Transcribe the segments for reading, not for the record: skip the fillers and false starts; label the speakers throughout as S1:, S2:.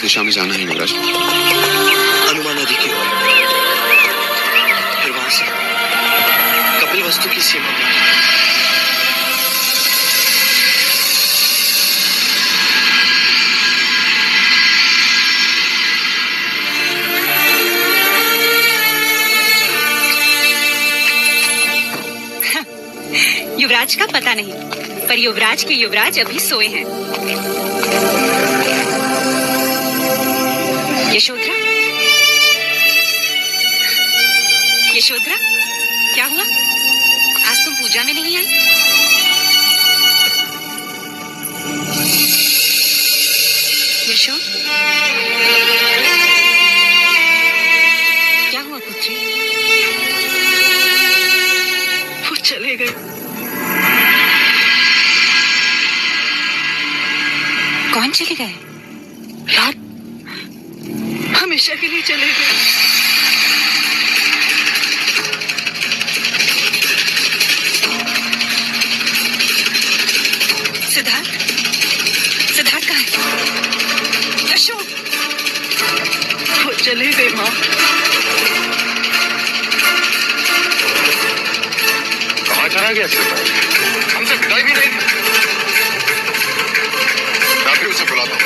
S1: दिशा में जाना है युवराज।
S2: हनुमान नदी की ओर, फिर वहां से कपिलवस्तु की सीमा पर।
S3: युवराज का पता नहीं, पर युवराज के युवराज अभी सोए हैं। यशोधरा, यशोधरा, क्या हुआ? आज तुम पूजा में नहीं आई? यशो, क्या हुआ पुत्री?
S4: वो चले गए।
S3: कौन चले गए?
S4: रात, हमेशा के लिए चले गए।
S3: सिद्धार्थ, सिद्धार्थ कहाँ है? यशो,
S4: वो चले गए माँ।
S1: कहाँ चला गया सिद्धार्थ? हमसे विदाई भी नहीं दी। मैं उसे बुलाता हूँ।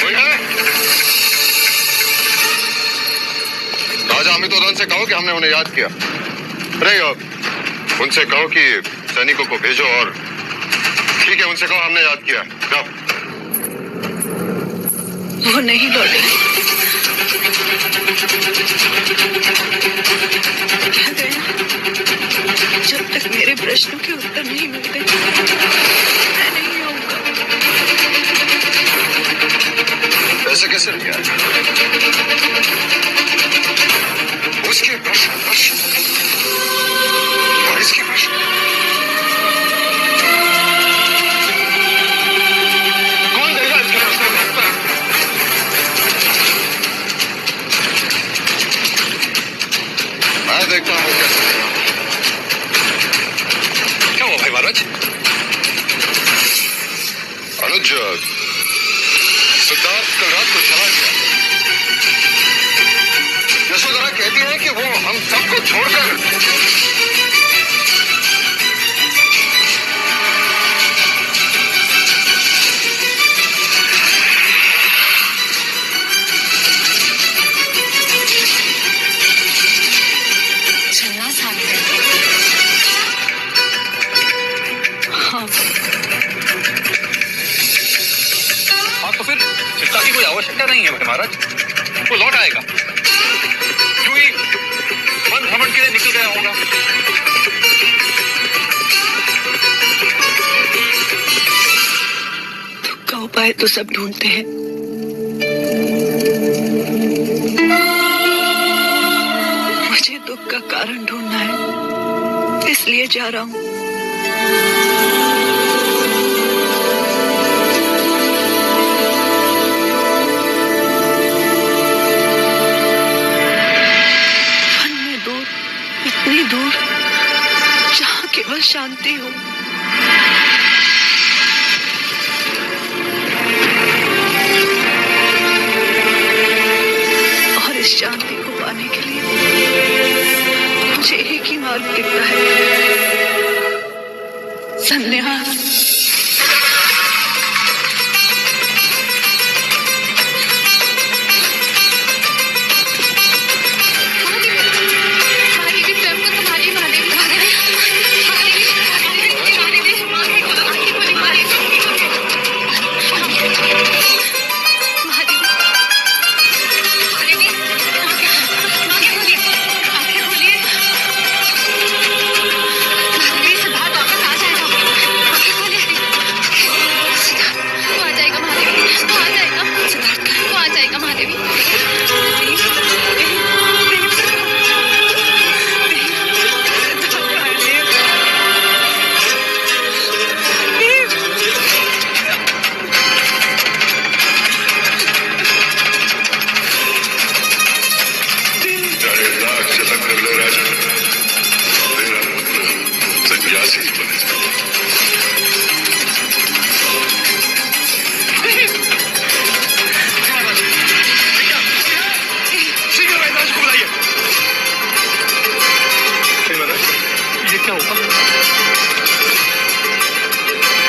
S1: कोई है? राजा अमितोदन से कहो कि हमने उन्हें याद किया। अरे उनसे कहो कि सैनिकों को भेजो और ठीक है उनसे कहो हमने याद किया। जाओ।
S4: वो नहीं लौटे। क्या गया? जब तक मेरे प्रश्नों के उत्तर नहीं मिलते मैं नहीं आऊंगा।
S1: ऐसे कैसे नहीं आया? उसके प्रश्न और इसके प्रश्न। कौन देगा इसके प्रश्नों का उत्तर? मैं देखता हूँ कैसे। क्या हुआ भाई महाराज? अनुज, सिद्धार्थ कल रात को चला गया। यशोधरा कहती है कि वो हम सबको छोड़कर
S3: चलना साथ है।
S4: हाँ,
S5: तो फिर चिंता की कोई आवश्यकता नहीं है महाराज। वो लौट आएगा। क्यों ही वन भ्रमण के लिए निकल गया होगा।
S4: दुख का उपाय तो सब ढूंढते हैं। मुझे दुख का कारण ढूंढना है, इसलिए जा रहा हूँ। इतनी दूर जहाँ केवल शांति हो। और इस शांति को पाने के लिए मुझे एक ही मार्ग दिखता है, संन्यास।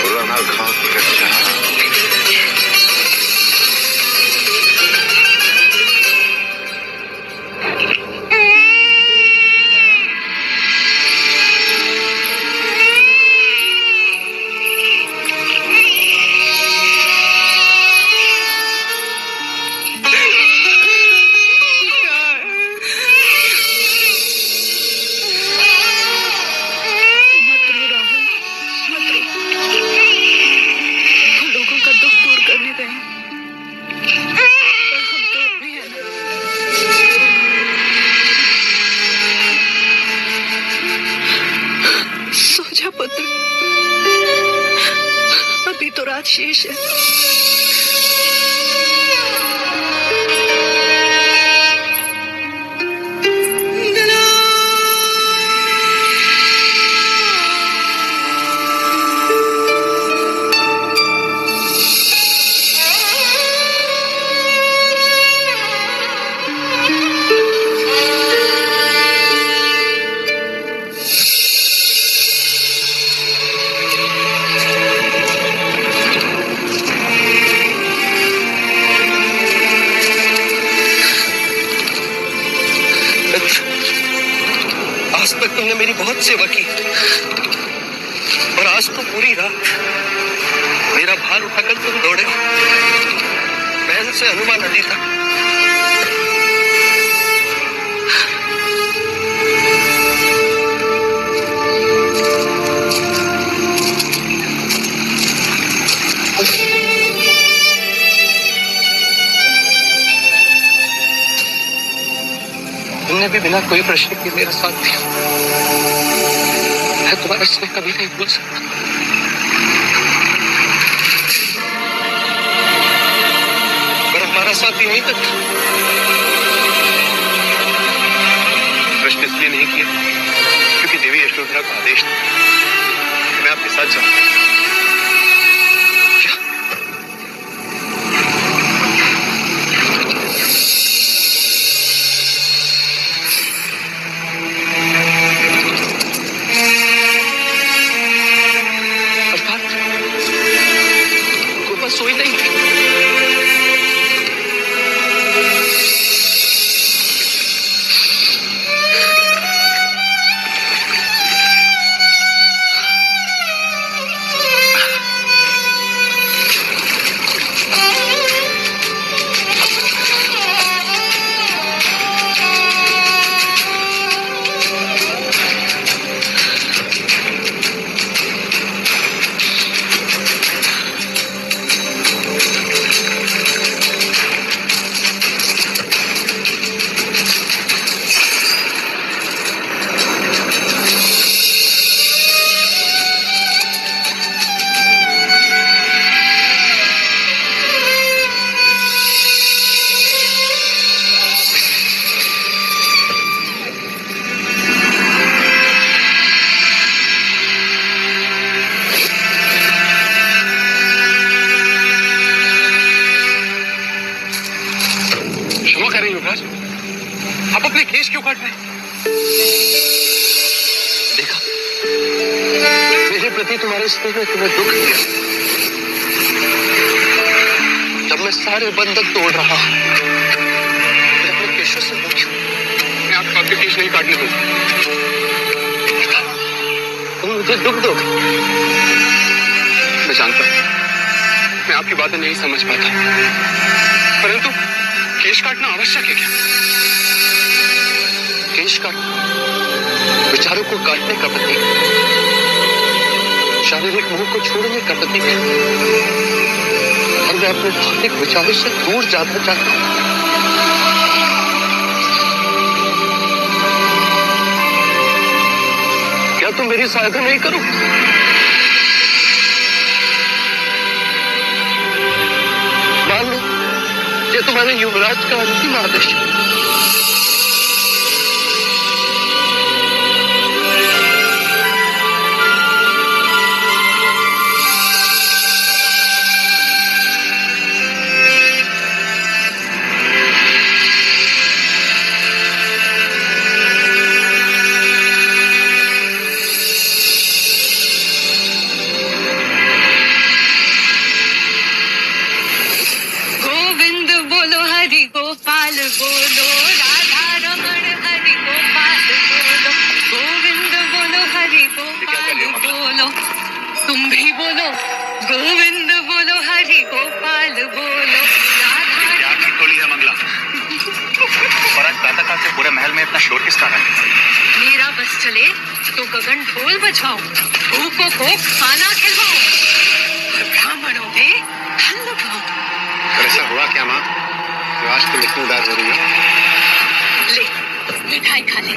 S1: पुराना घाव कच्चा।
S4: मत रो राहुल, मत रो। हम लोगों का दुख दूर करने गए हैं, पर हम तो अपने हैं ना। सो जा पुत्र, अभी तो रात शेष है।
S2: आज तक तुमने मेरी बहुत सेवा की, और आज तो पूरी रात मेरा भार उठाकर तुम दौड़े हो महल से हनुमान नदी तक। तुमने भी बिना कोई प्रश्न के मेरा साथ दिया। मैं तुम्हारा स्नेह कभी नहीं भूल सकता। पर हमारा साथ यहीं तक था। प्रश्न इसलिए नहीं किया क्योंकि देवी यशोधरा का आदेश था। मैं आपके साथ जाऊंगा। क्या? सोई नहीं। आप अपने केश क्यों काट रहे हैं? देखा, मेरे प्रति तुम्हारे स्नेह ने तुम्हें दुख दिया। जब मैं सारे बंधन तोड़ रहा हूं, मैं अपने केशों से दुखी हूं। मैं आपका केश नहीं काटने दूंगा। तुम मुझे दुख दोगे। मैं जानता हूं, मैं आपकी बातें नहीं समझ पाता, परंतु केश काटना आवश्यक है क्या? केश काटना विचारों को काटने का प्रतीक, शारीरिक मोह को छोड़ने का प्रतीक है, और मैं अपने भौतिक विचारों से दूर जाना चाहता हूं। क्या तुम मेरी सहायता नहीं करो? मान लो ये तुम्हारे युवराज का अंतिम आदेश है।
S4: बोलो, गोविंद बोलो, हरि गोपाल बोलो, राधा।
S5: आपकी टोली है मंगला। और आज प्रातःकाल से पूरे महल में इतना शोर किस कारण है?
S4: मेरा बस चले तो गगन ढोल बजाओ, भूखों को खाना खिलवाओ, और ब्राह्मणों में अन्न लगाओ।
S2: और ऐसा हुआ क्या माँ, तो आज तुम इतनी उदास हो रही हो?
S4: ले, मिठाई खा ले।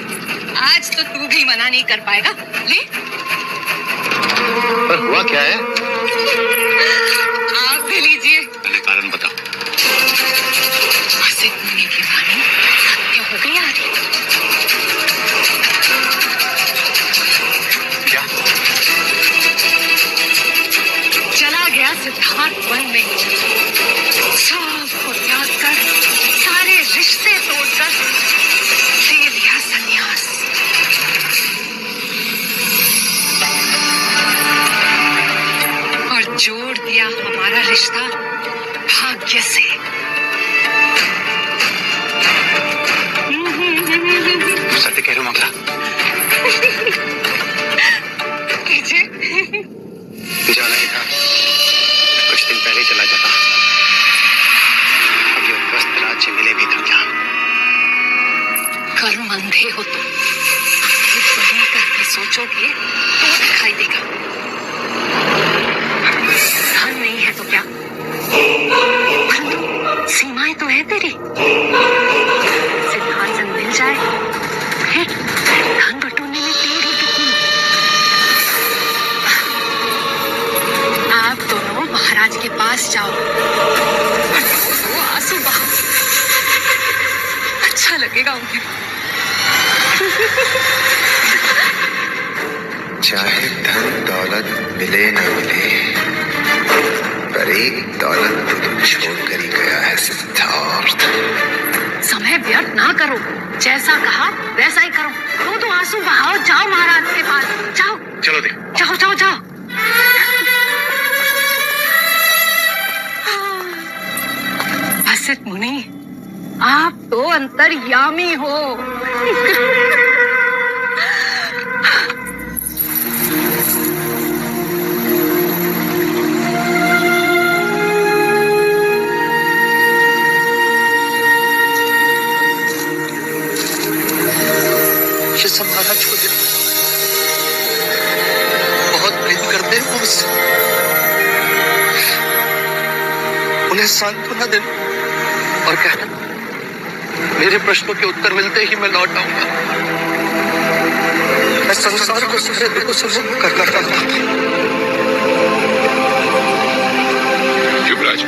S4: आज तो तू भी मना नहीं कर पाएगा। ले।
S2: पर हुआ क्या है?
S4: आप भी लीजिए।
S5: पहले कारण बताओ।
S4: वसिष्ठ मुनि की वाणी सत्य हो गई आज।
S5: क्या?
S4: चला गया सिद्धार्थ वन में, सबको त्याग कर, सारे रिश्ते तोड़कर ले लिया संन्यास। और जोड़ दिया हमारा रिश्ता भाग्य से।
S5: सत्य कह रहे हो मंगला?
S2: जाना ही था, कुछ दिन पहले चला जाता। अब ये वस्त राज्य मिले भी तो क्या?
S4: कर्म अंधे हो तुम, फिर बड़े करके सोचोगे तो दिखाई देगा। धन नहीं है तो क्या, परंतु सीमाएं तो है तेरी। सिद्धार्थ मिल जाए फिर धन बटोरने में देरी कितनी। आप दोनों महाराज के पास जाओ, वो आंसू बहाओ, अच्छा लगेगा उन्हें।
S1: चाहे धन दौलत मिले न मिले, पर एक दौलत तो छोड़कर ही गया है सिद्धार्थ।
S4: समय व्यर्थ ना करो, जैसा कहा वैसा ही करो। तो आंसू बहाओ, जाओ महाराज के पास जाओ।
S5: चलो दे।
S4: जाओ जाओ जाओ। वसिष्ठ मुनि, आप तो अंतर्यामी हो।
S2: ये सब महाराज को दे, बहुत प्रेम करते हैं वो मुझसे। उन्हें सांत्वना देना और कहना मेरे प्रश्नों के उत्तर मिलते ही मैं लौट आऊंगा। मैं संसार को सारे दुखों से मुक्त करना चाहता हूँ।
S6: युवराज,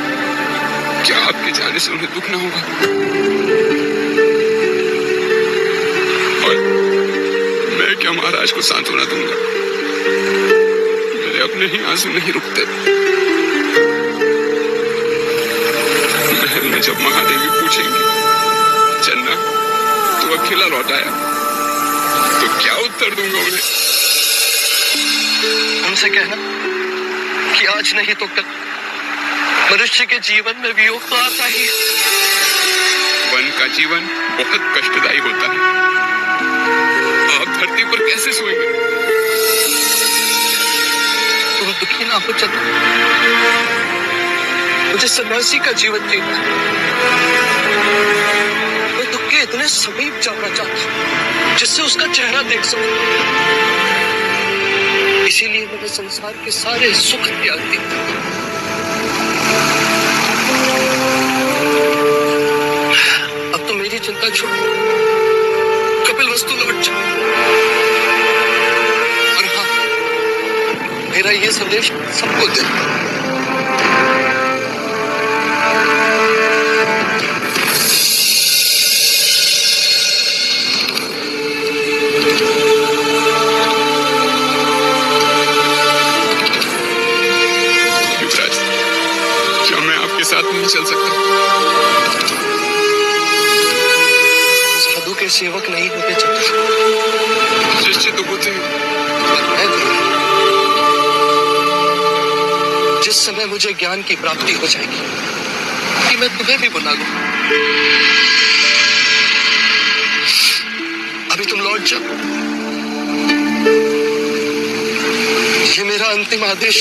S6: क्या आपके जाने से उन्हें दुख न होगा? और मैं क्या महाराज को सांत्वना दूंगा? मेरे अपने ही आंसू नहीं रुकते। महल में जब महादेवी पूछेंगी, चन्ना तू अकेला लौट आया, तो क्या उत्तर दूंगा उन्हें?
S2: उनसे कहना कि आज नहीं तो कल मनुष्य के जीवन में वियोग तो आता ही।
S6: वन का जीवन बहुत कष्टदायी होता है। आप धरती पर कैसे सोएंगे?
S2: तुम दुखी ना हो चंदा, मुझे सन्यासी का जीवन जीना है। मैं दुख के इतने समीप जाना चाहता हूँ जिससे उसका चेहरा देख सकूं। इसीलिए मैंने संसार के सारे सुख त्याग दिए। अब तो मेरी चिंता छोड़, कपिलवस्तु लौट जाओ। और हाँ, मेरा ये संदेश सबको दे,
S6: युवराज, क्या मैं आपके साथ नहीं चल सकता?
S2: साधु के सेवक नहीं होते चंद्र,
S6: शिष्य तो होते हैं।
S2: जिस समय मुझे ज्ञान की प्राप्ति हो जाएगी कि मैं तुम्हें भी बुला लूं। अभी तुम लौट जाओ, ये मेरा अंतिम आदेश।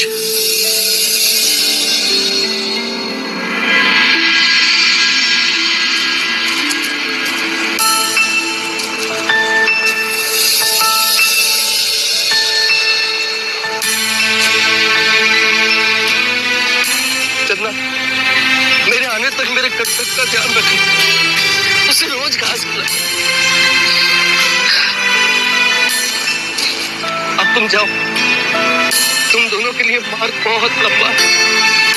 S2: चंदा, मेरे आने तक मेरे कर्तव्य का ध्यान रखना, उसे रोज घास खिलाए। अब तुम जाओ, तुम दोनों के लिए मार्ग बहुत लंबा है।